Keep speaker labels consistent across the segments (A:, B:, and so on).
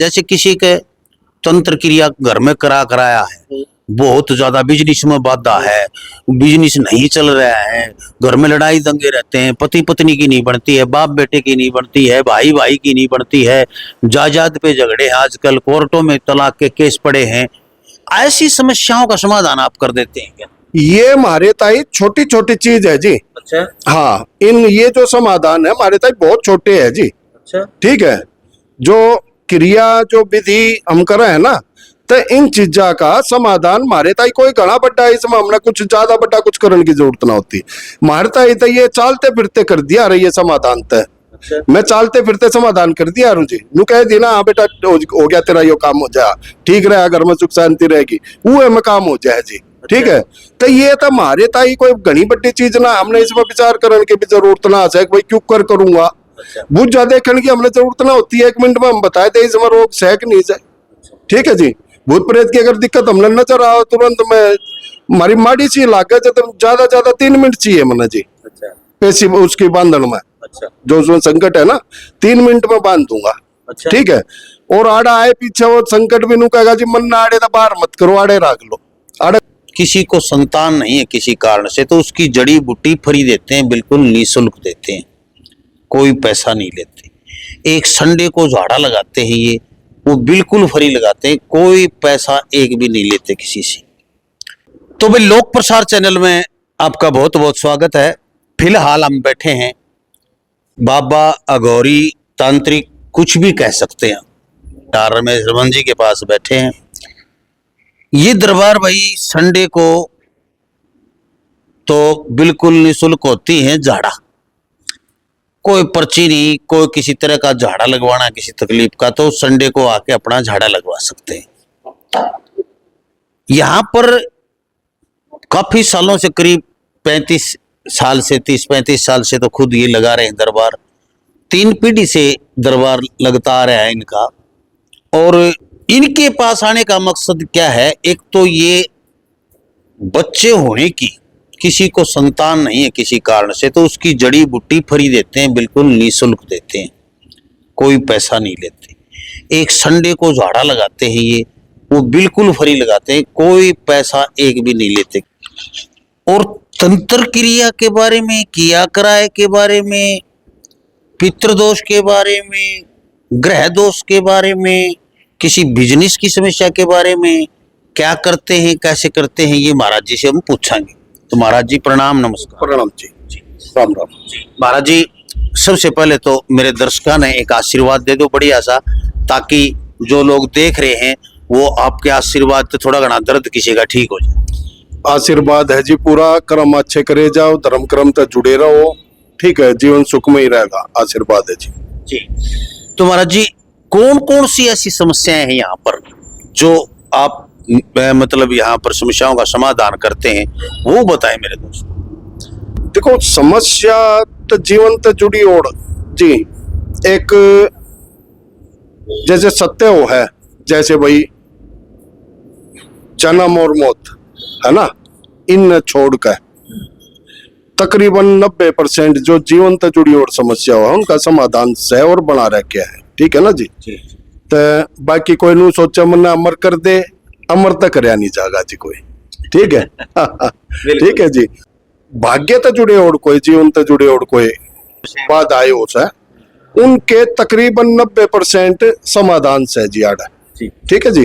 A: जैसे किसी के तंत्र क्रिया घर में कराया है, बहुत ज्यादा बिजनेस में बाधा है, बिजनेस नहीं चल रहा है, घर में लड़ाई दंगे रहते हैं, पति पत्नी की नहीं बनती है, बाप बेटे की नहीं बनती है, भाई भाई की नहीं बनती है, जायदाद पे झगड़े हैं, आजकल कोर्टों में तलाक के केस पड़े हैं, ऐसी समस्याओं का समाधान आप कर देते हैं क्या?
B: ये हमारे ताई छोटी छोटी चीज है जी।
A: अच्छा।
B: हाँ, ये जो समाधान है हमारे ताई बहुत छोटे है जी।
A: अच्छा।
B: ठीक है, जो क्रिया जो विधि हम कर रहे हैं ना, तो इन चीजा का समाधान हमारे ताई कोई घना बड़ा है, इसमें हमने कुछ ज्यादा बड़ा कुछ करने की जरूरत ना होती। हमारे ताई तो ये चालते फिरते कर दिया रही है समाधान तय।
A: अच्छा।
B: मैं चालते फिरते समाधान कर दिया जी। नू कह दी ना, हाँ बेटा हो गया तेरा यो काम हो जाए, ठीक रहा, घर में सुख शांति रहेगी, वो में काम हो जाए जी। ठीक है, तो ये तो हमारे ताई कोई घनी बड़ी चीज ना, हमने इसमें विचार करने की भी जरूरत ना है भाई क्यों कर करूंगा। बहुत ज्यादा देखने की हमने जरूरत ना होती है, 1 मिनट में हम बताए थे इसमें रोग सहक नहीं जाए। ठीक है जी, भूत प्रेत की अगर दिक्कत हमने नजर आओ तुरंत में हमारी माड़ी सी लागे तो ज्यादा 3 मिनट चाहिए मैंने जी।
A: अच्छा।
B: पैसी उसकी बांधन में।
A: अच्छा।
B: जो उसमें संकट है ना, 3 मिनट में बांध दूंगा।
A: अच्छा।
B: ठीक है, और आड़ा आए पीछे वो संकट भी नू कहेगा जी मन ना आड़े तो बाहर मत करो, आड़े रख लो। आड़े
A: किसी को संतान नहीं है किसी कारण से, तो उसकी जड़ी बूटी फ्री देते हैं, बिल्कुल निःशुल्क देते हैं, कोई पैसा नहीं लेते। एक संडे को झाड़ा लगाते हैं ये, वो बिल्कुल फ्री लगाते हैं, कोई पैसा एक भी नहीं लेते किसी से। तो भाई लोक प्रसार चैनल में आपका बहुत बहुत स्वागत है। फिलहाल हम बैठे हैं बाबा अघोरी तांत्रिक, कुछ भी कह सकते हैं, डॉक्टर रमेश रमन जी के पास बैठे हैं। ये दरबार भाई संडे को तो बिल्कुल निःशुल्क होती है झाड़ा, कोई पर्ची नहीं, कोई किसी तरह का झाड़ा लगवाना किसी तकलीफ का, तो संडे को आके अपना झाड़ा लगवा सकते हैं। यहाँ पर काफी सालों से, करीब 35 साल से 30-35 साल से तो खुद ये लगा रहे हैं दरबार। 3 पीढ़ी से दरबार लगता आ रहा है इनका। और इनके पास आने का मकसद क्या है? एक तो ये बच्चे होने की, किसी को संतान नहीं है किसी कारण से, तो उसकी जड़ी बूटी फ्री देते हैं, बिल्कुल निःशुल्क देते हैं, कोई पैसा नहीं लेते। एक संडे को झाड़ा लगाते हैं ये, वो बिल्कुल फ्री लगाते हैं, कोई पैसा एक भी नहीं लेते। और तंत्र क्रिया के बारे में, किया कराए के बारे में, पितृदोष के बारे में, ग्रह दोष के बारे में, किसी बिजनेस की समस्या के बारे में, क्या करते हैं कैसे करते हैं, ये महाराज जी से हम पूछेंगे। तो महाराज जी प्रणाम, नमस्कार।
B: प्रणाम जी। राम राम।
A: महाराज जी, सबसे पहले तो मेरे दर्शकों ने एक आशीर्वाद दे दो बढ़िया सा, ताकि जो लोग देख रहे हैं वो आपके आशीर्वाद से थोड़ा घना दर्द किसी का ठीक हो जाए।
B: आशीर्वाद है जी, पूरा कर्म अच्छे करे जाओ, धर्म कर्म तक जुड़े रहो, ठीक है, जीवन सुख में ही रहेगा, आशीर्वाद है जी।
A: जी, तो महाराज जी कौन कौन सी ऐसी समस्याएं हैं यहाँ पर जो आप मतलब यहाँ पर समस्याओं का समाधान करते हैं, वो बताएं मेरे दोस्त।
B: देखो, समस्या तो जीवन से जुड़ी ओर जी, एक जैसे सत्य हो है, जैसे भाई जन्म और मौत है ना, इन छोड़ कर तकरीबन 90% जो जीवन से जुड़ी और समस्या हो उनका समाधान सह और बना रखे है। ठीक है ना जी। तो बाकी कोई नू सोचा मना अमर कर दे, अमर तक करया नहीं जाएगा जी कोई। ठीक है ठीक है जी। भाग्य से जुड़े और कोई, जीवन से जुड़े और कोई बात आए हो सा, उनके तकरीबन 90% समाधान से जी आड़ा। ठीक है जी।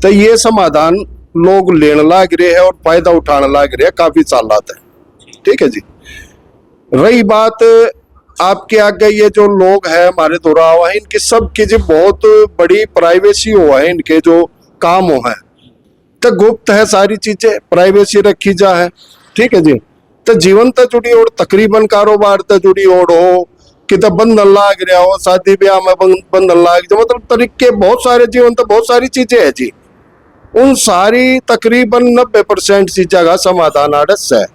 B: तो ये समाधान लोग लेने लाग रहे हैं और फायदा उठाने लाग रहे हैं काफी साल है। ठीक है जी। रही बात आपके आगे, ये जो लोग हैं हमारे दोरा हुआ है, इनकी सब की जी बहुत बड़ी प्राइवेसी हुआ है, इनके जो काम हो है तो गुप्त है, सारी चीजें प्राइवेसी रखी जा है। ठीक है जी। तो जीवन तक जुड़ी और तकरीबन कारोबार तक जुड़ी और हो कि तो बंधन लाग रहा हो, शादी ब्याह में बंधन लाग जाए, मतलब तरीके बहुत सारे, जीवन तो बहुत सारी चीजें है जी। उन सारी तकरीबन 90% चीजा का समाधान आड़स है।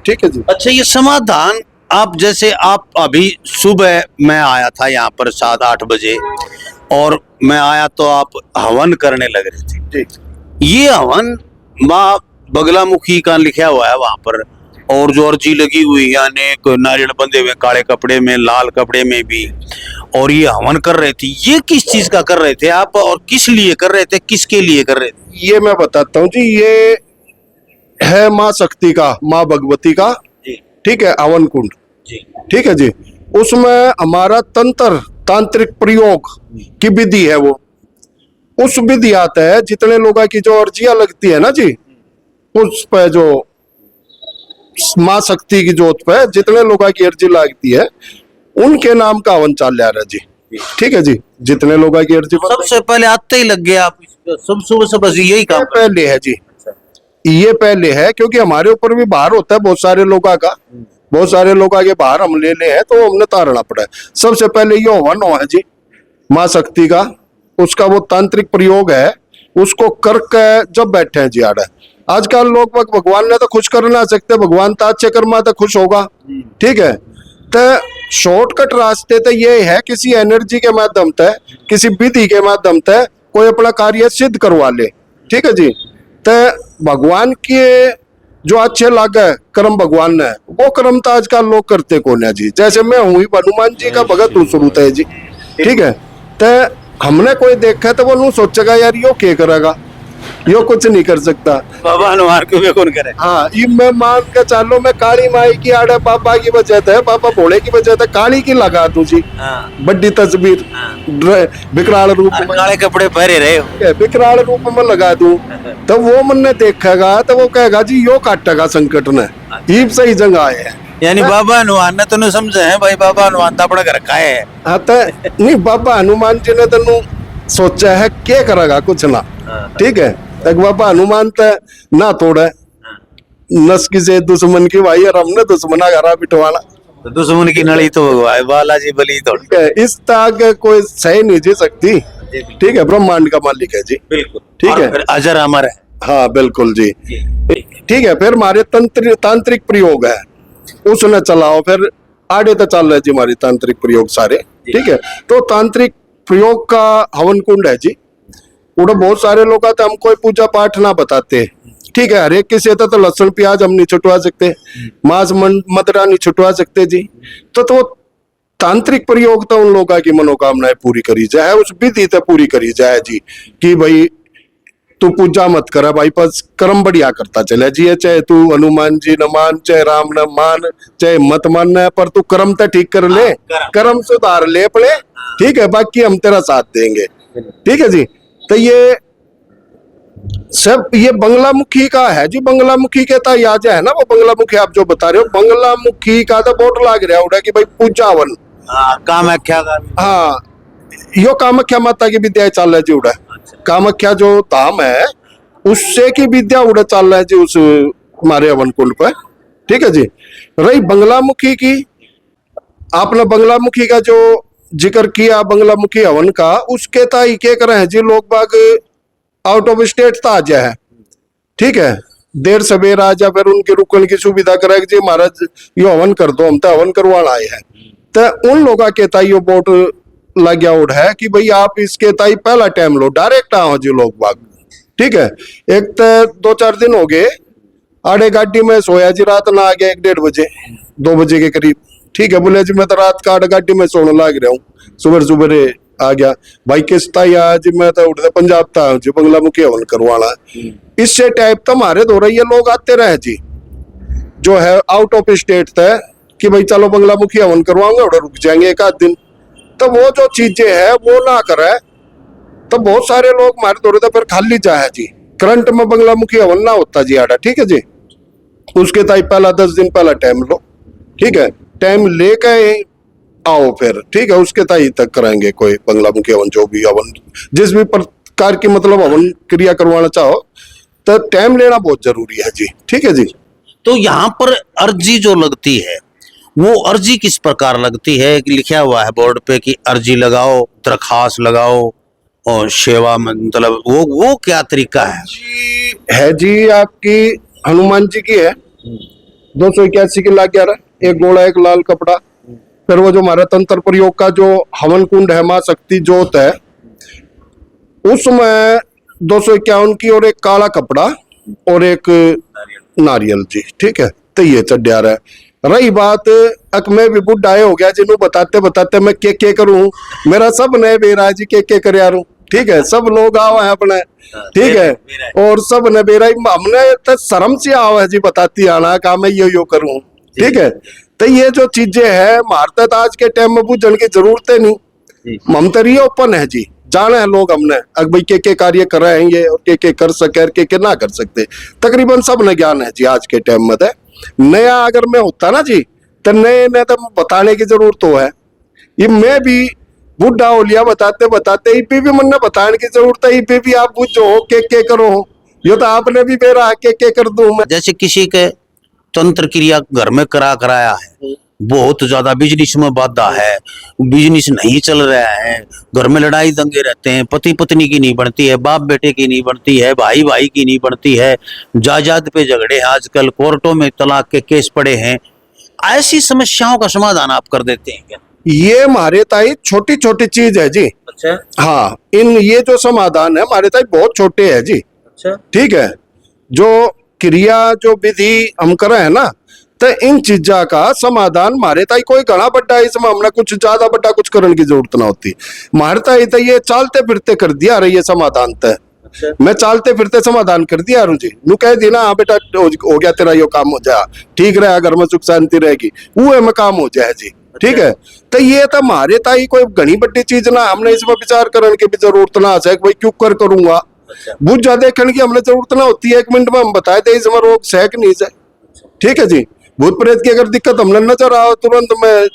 B: ठीक है जी।
A: अच्छा, ये समाधान आप जैसे आप अभी सुबह मैं आया था यहाँ पर 7-8 बजे, और मैं आया तो आप हवन करने लग रहे थे जी। ये हवन माँ बगलामुखी का लिखा हुआ है वहां पर, और जो अर्जी लगी हुई है, अनेक नारियल बंधे हुए काले कपड़े में, लाल कपड़े में भी, और ये हवन कर रहे थे, ये किस चीज का कर रहे थे आप और किस लिए कर रहे थे, किसके लिए कर रहे थे?
B: ये मैं बताता हूँ जी। ये है माँ शक्ति का, माँ भगवती का,
A: जी
B: ठीक है, हवन कुंड,
A: जी
B: ठीक है जी। उसमें हमारा तांत्रिक प्रयोग की विधि है वो। उस विधि आता है जितने लोगों की जो अर्जियां लगती है ना जी, उस पे जो माँ शक्ति की जोत पे जितने लोगों की अर्जी लगती है उनके नाम का हवन चाल रहा है जी, ठीक है जी। जितने लोगों की अर्जी
A: सबसे पहले आते ही लग गए आप सब सुबह से, बस यही काम करते
B: पहले है जी, ये पहले है, क्योंकि हमारे ऊपर भी भार होता है बहुत सारे लोगों का, बहुत सारे लोगों के बाहर हम ले हैं तो हमने तारना पड़ा है। सबसे पहले ये हवन है जी माँ शक्ति का, उसका वो तांत्रिक प्रयोग है, उसको करके जब बैठे हैं जी आड़े। आजकल लोग भगवान ने तो खुश कर ना सकते, भगवान तो अच्छे कर्मा तो खुश होगा, ठीक है। तो शॉर्टकट रास्ते तो ये है किसी एनर्जी के माध्यम से, किसी विधि के माध्यम से कोई अपना कार्य सिद्ध करवा ले, ठीक है जी। तो भगवान के जो अच्छे लागे कर्म भगवान ने, वो कर्म तो आजकल लोग करते कौन है जी। जैसे मैं हूँ हनुमान जी का भगत हूँ शुरू है जी, ठीक है। तो हमने कोई देखा तो वो नू सोचेगा यार यो क्या करेगा, यो कुछ नहीं कर सकता।
A: बाबा हनुमान को भी कौन करे।
B: हाँ, ये मैं मान के चालो, मैं काली माई की आड़े बाबा की वजह है, बाबा भोले की वजह है, काली की लगा तू जी बड़ी तस्वीर विकराल रूप में,
A: काले कपड़े पहरे रहे हो,
B: विकराल रूप में लगा दूं तो वो मन ने देखेगा तो वो कहेगा जी यो काटेगा संकट ने, ये सही जगह आए हैं।
A: यानी बाबा हनुमान ने तो समझे है भाई, बाबा हनुमान तो अपना घर का है।
B: हाँ तो नहीं, बाबा हनुमान जी ने तेन सोचा है क्या करेगा कुछ ना, ठीक है। तक बाबा हनुमान तो ना तोड़े नस किसे दुश्मन की भाई, और हमने दुश्मना घरा बिठवाना,
A: तो दुश्मन की नली तो बालाजी बली तो,
B: ठीक है। इस ताक कोई सही नहीं जी सकती, ठीक है। ब्रह्मांड का मालिक है जी,
A: बिल्कुल,
B: ठीक है।
A: अजर अमर है।
B: हाँ बिल्कुल जी, ठीक है। फिर हमारे तांत्रिक प्रयोग है उसने चलाओ, फिर आगे तो चल रहे जी हमारी तांत्रिक प्रयोग सारे, ठीक है। तो तांत्रिक प्रयोग का हवन कुंड है जी, उड़े बहुत सारे लोग आते, हम कोई पूजा पाठ ना बताते, ठीक है। हर एक किसी तो लहसुन प्याज हम नहीं छुटवा सकते, मांस मदिरा नहीं छुटवा सकते जी। तो तांत्रिक प्रयोग तो उन लोगों की मनोकामनाएं पूरी करी जाए, उस विधि से पूरी करी जाए जी, कि भाई तू पूजा मत कर भाई, बस कर्म बढ़िया करता चले जी। चाहे तू हनुमान जी न मान, चाहे राम न मान, चाहे मत मान, पर तू कर्म तो ठीक कर ले, कर्म सुधार ले अपने, ठीक है। बाकी हम तेरा साथ देंगे, ठीक है जी। तो ये सब ये बंगलामुखी का है जी। बंगलामुखी के ता याद है ना, वो बंगलामुखी आप जो बता रहे हो, बंगलामुखी का तो बोर्ड लाग रहा है कि भाई पूजा हवन,
A: कामाख्या का,
B: हाँ यो कामाख्या माता की विद्या चल रहा है जी उड़ा। कामाख्या जो धाम है उससे की विद्या उड़ा चल रहा है जी उस हमारे हवन कुंड पर, ठीक है जी। रही बंगलामुखी की, आपने बंगलामुखी का जो जिक्र किया बंगलामुखी हवन का, उसके ताई क्या करे हैं जी लोग बाग आउट ऑफ स्टेट तो आ जाए है, ठीक है। देर सवेर आ जा, फिर उनके रुकने की सुविधा करेगी जी, महाराज यो हवन कर दो, हम तो हवन करवाना आए हैं। तो उन लोगों के ताई यो बोट लग आउट है कि भाई आप इसके ताई पहला टाइम लो, डायरेक्ट आओ जी लोग बाग, ठीक है। एक तो 2-4 दिन हो गए आड़े गाड़ी में सोया जी, रात ना आ गया 1-1:30 बजे 2 बजे के करीब, ठीक है। बोले जी मैं तो रात का आड़े गाड़ी में सोने लग रहा हूँ, सुबह सुबह आ गया भाई किस्ता आज मैं तो उठते पंजाब था जी, बंगलामुखी हवन करवाना। इससे टाइप तो हमारे दो रही लोग आते रहे जी, जो है आउट ऑफ स्टेट था कि भाई चलो बंगलामुखी हवन करवाऊंगे और रुक जाएंगे 1-8 दिन। तो वो जो चीजें है वो ना करे तो बहुत सारे लोग हमारे दो रहे फिर खाली जाए जी। करंट में बंगलामुखी हवन ना होता जी आड़ा, ठीक है जी। उसके ताई पहला 10 दिन पहला टाइम लो, ठीक है। टाइम लेके आओ फिर, ठीक है। उसके ताई तक कराएंगे कोई बंगलामुखी हवन, जो भी हवन जिस भी प्रकार की मतलब हवन क्रिया करवाना चाहो तो टाइम लेना बहुत जरूरी है जी, ठीक है जी।
A: तो यहाँ पर अर्जी जो लगती है वो अर्जी किस प्रकार लगती है? लिखा हुआ है बोर्ड पे कि अर्जी लगाओ, दरखास्त लगाओ और सेवा, मतलब वो क्या तरीका है?
B: है जी आपकी हनुमान जी की है 281 की लाख 11, एक घोड़ा एक लाल कपड़ा। फिर वो जो हमारा तंत्र प्रयोग का जो हवन कुंड है माँ शक्ति जोत है, उसमें 251 की और एक काला कपड़ा और एक नारियल जी, ठीक है। तो ये चढ़ रहा है। रही बात अक मैं भी बुढ़ा हो गया जिन्हों बताते बताते मैं के करूं, मेरा सब नए बेरा जी के कर रू, ठीक है, सब लोग आवा है अपने, ठीक है, और सब ने बेरा हमने तो शर्म से आवा है जी बताती आना का मैं यो करूं, ठीक है। तो ये जो चीजें है मारता तो आज के टाइम में बुझन की जरूरत है नहीं, हम तो ये ओपन है जी, जाने हैं लोग हमने अगर भाई के कार्य कर रहे हैं ये और के कर सके के ना कर सकते, तकरीबन सब ने ज्ञान है जी आज के टाइम में। नया अगर मैं होता ना जी तो नए ने तो बताने की जरूरत तो है, ये मैं भी बुढ़ा हो लिया बताते बताते ये भी मन बताने की जरूरत है, ये भी आप बुझो के करो, ये तो आपने भी मेरा के कर दूं मैं।
A: जैसे किसी के तंत्र क्रिया घर में कराया है, बहुत ज्यादा बिजनेस में बाधा है, बिजनेस नहीं चल रहा है, घर में लड़ाई दंगे रहते हैं, पति पत्नी की नहीं बनती है, बाप बेटे की नहीं बनती है, भाई भाई की नहीं बनती है, जायदाद पे झगड़े हैं, आजकल कोर्टों में तलाक के केस पड़े हैं, ऐसी समस्याओं का समाधान आप कर देते हैं क्या?
B: ये हमारे ताई छोटी छोटी चीज है जी।
A: अच्छा।
B: हाँ, इन ये जो समाधान है हमारे ताई बहुत छोटे है जी।
A: अच्छा।
B: ठीक है, जो क्रिया जो विधि हम कर रहे हैं ना, तो इन चीजा का समाधान हमारे ताई कोई घना बड़ा इसमें हमने कुछ ज्यादा बड़ा कुछ करने की जरूरत ना होती, हमारे ताई तो ये चालते फिरते कर दिया रही है समाधान तय।
A: अच्छा।
B: मैं चालते फिरते समाधान कर दिया जी, नू कह दी ना हाँ बेटा हो गया तेरा यो काम हो जाए, ठीक रहा घर में सुख शांति रहेगी, वो में काम हो जाए जी। ठीक है, तो ये तो हमारे ताई कोई घनी बड़ी चीज ना, हमने इसमें विचार करने की भी जरूरत ना है भाई क्यों कर करूंगा।
A: अच्छा।
B: बुझ जा देखने की हमने जरूरत ना होती है, 1 मिनट में हम बताए थे इसमें रोग सहक नहीं जाए। ठीक है जी, भूत प्रेत की अगर दिक्कत हमने नजर आओ तुरंत में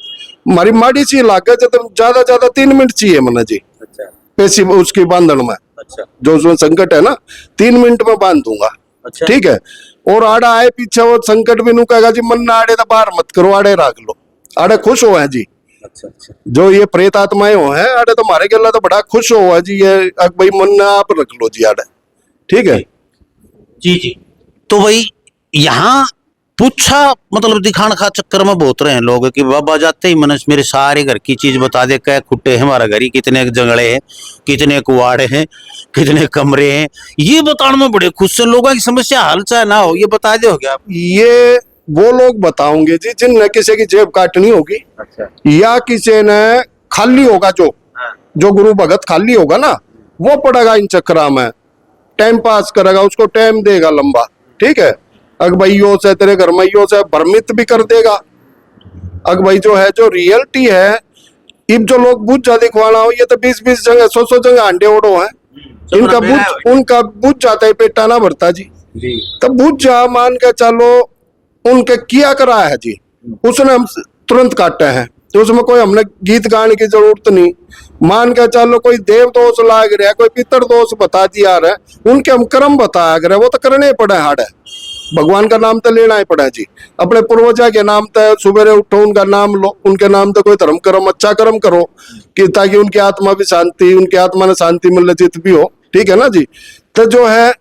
B: हमारी माड़ी सी लागे तो ज्यादा 3 मिनट चाहिए मैंने जी।
A: अच्छा।
B: पेशी उसकी बांधन में।
A: अच्छा।
B: जो उसमें संकट है ना 3 मिनट में बांध दूंगा।
A: अच्छा।
B: ठीक है, और आड़ा आए पीछे वो संकट भी नू कहेगा जी मन ना आड़े तो बाहर मत करो, आड़े रख लो, आड़े खुश हो है जी।
A: अच्छा। अच्छा।
B: जो ये प्रेत आत्माएं हो हैं आड़े तो हमारे गला तो बड़ा खुश हो है जी, ये भाई मन ना आप रख लो जी आड़े। ठीक है
A: जी जी। तो भाई यहाँ पूछा मतलब दिखाने का चक्कर में बहुत रहे हैं लोग कि बाबा जाते ही मन मेरे सारे घर की चीज बता दे, क्या खुट्टे हैं हमारा घर ही, कितने जंगड़े हैं, कितने कुआड़े हैं, कितने कमरे हैं, ये बताने में बड़े खुश से लोगों की समस्या हल चाहे ना हो ये बता दे हो क्या?
B: ये वो लोग बताओगे जी जिनने किसी की जेब काटनी होगी।
A: अच्छा।
B: या किसी ने खाली होगा, जो गुरु भगत खाली होगा ना वो पड़ेगा इन चक्करा में, टाइम पास करेगा, उसको टाइम देगा लंबा। ठीक है, अग भाई यो से तेरे घर में यो से भ्रमित भी कर देगा। अग भाई जो है जो रियलिटी है, इब जो लोग बुझ जा दिखवाना हो, ये तो 20-20 जगह 100 जगह अंडे ओढ़ो है, उनका बुझ जाता है, पेटा ना भरता जी। तो बुझ जा मान के चलो उनके किया करा है जी, उसने हम तुरंत काटे हैं, तो उसमें कोई हमने गीत गाने की जरूरत नहीं। मान के चलो कोई देव दोष लाग रहा है, कोई पितर दोष बता दिया रहा है, उनके हम कर्म बताया गए वो तो करने पड़े, हाड़ है भगवान का नाम तो लेना ही पड़ा जी, अपने पूर्वजा के नाम तो सुबह उठो उनका नाम लो, उनके नाम तो कोई धर्म कर्म अच्छा कर्म करो कि ताकि उनकी आत्मा भी शांति, उनकी आत्मा ने शांति मिल जित भी हो। ठीक है ना जी, तो जो है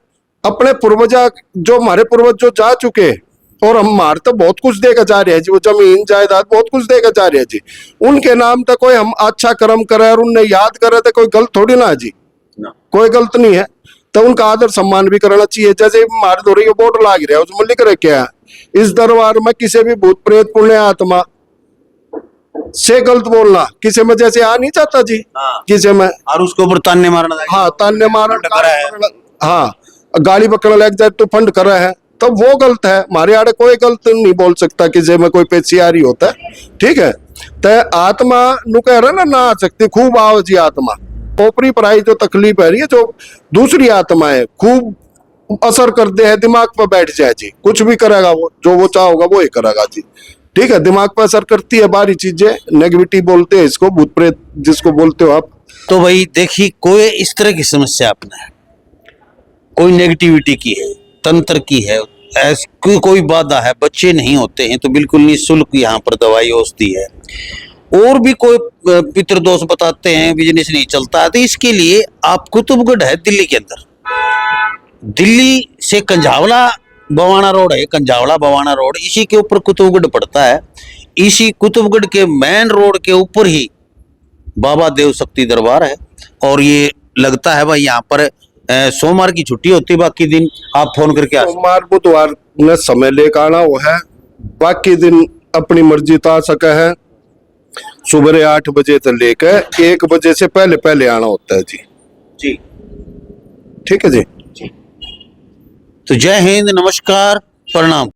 B: अपने पूर्वजा जो हमारे पूर्वज जो जा चुके और हम हमारे तो बहुत कुछ देकर जा रहे हैं जी, वो जमीन जायदाद बहुत कुछ देकर जा रहे हैं जी, उनके नाम तो कोई हम अच्छा कर्म करे और उन्हें याद करे तो कोई गलत थोड़ी ना है जी, कोई गलत नहीं है, तो उनका आदर सम्मान भी करना चाहिए। जैसे मार दो रही बोर्ड लाग रहा है उसमें लिख रखे है इस दरबार में किसी भी भूत प्रेत पुण्य आत्मा से गलत बोलना किसी में जैसे आ नहीं चाहता जी। हाँ। किसी में
A: और उसके ऊपर तान्ने मारना।
B: हाँ, तान्ने मारना, हाँ गाली पकड़ लग जाए तो फंड कर रहे हैं, तो वो गलत है। हमारे आड़े कोई गलत नहीं बोल सकता किसी में कोई पेशियारी होता है। ठीक है, तो आत्मा नु कह रहा ना आ सकती खूब आओ जी, आत्मा ओपरी पराई जो तकलीफ है रही है, जो दूसरी आत्मा है खूब असर कर दे है, दिमाग पर बैठ जाए जी, कुछ भी करेगा वो, जो वो चाहोगा वो ही करेगा जी। ठीक है, दिमाग पर असर करती है बारी चीजें, नेगेटिविटी बोलते हैं इसको, भूत प्रेत जिसको बोलते हो आप।
A: तो भाई देखिए कोई इस तरह की समस्या अपना है, कोई नेगेटिविटी की है, तंत्र की है, कोई बाधा है, बच्चे नहीं होते हैं तो बिल्कुल निःशुल्क यहाँ पर दवाई औषधि है, और भी कोई पितृदोष बताते हैं, बिजनेस नहीं चलता है, तो इसके लिए आप कुतुबगढ़ है दिल्ली के अंदर, दिल्ली से कंझावला बवाना रोड है, कंझावला बवाना रोड, इसी के ऊपर कुतुबगढ़ पड़ता है, इसी कुतुबगढ़ के मेन रोड के ऊपर ही बाबा देव शक्ति दरबार है। और ये लगता है भाई यहाँ पर सोमवार की छुट्टी होती है, बाकी दिन आप फोन करके आ
B: सोमवार बुधवार में समय लेकर आना वो है, बाकी दिन अपनी मर्जी तो आ सका है। सुबह 8 बजे से लेकर 1 बजे से पहले पहले आना होता है जी।
A: जी
B: ठीक है जी।
A: तो जय हिंद, नमस्कार, प्रणाम।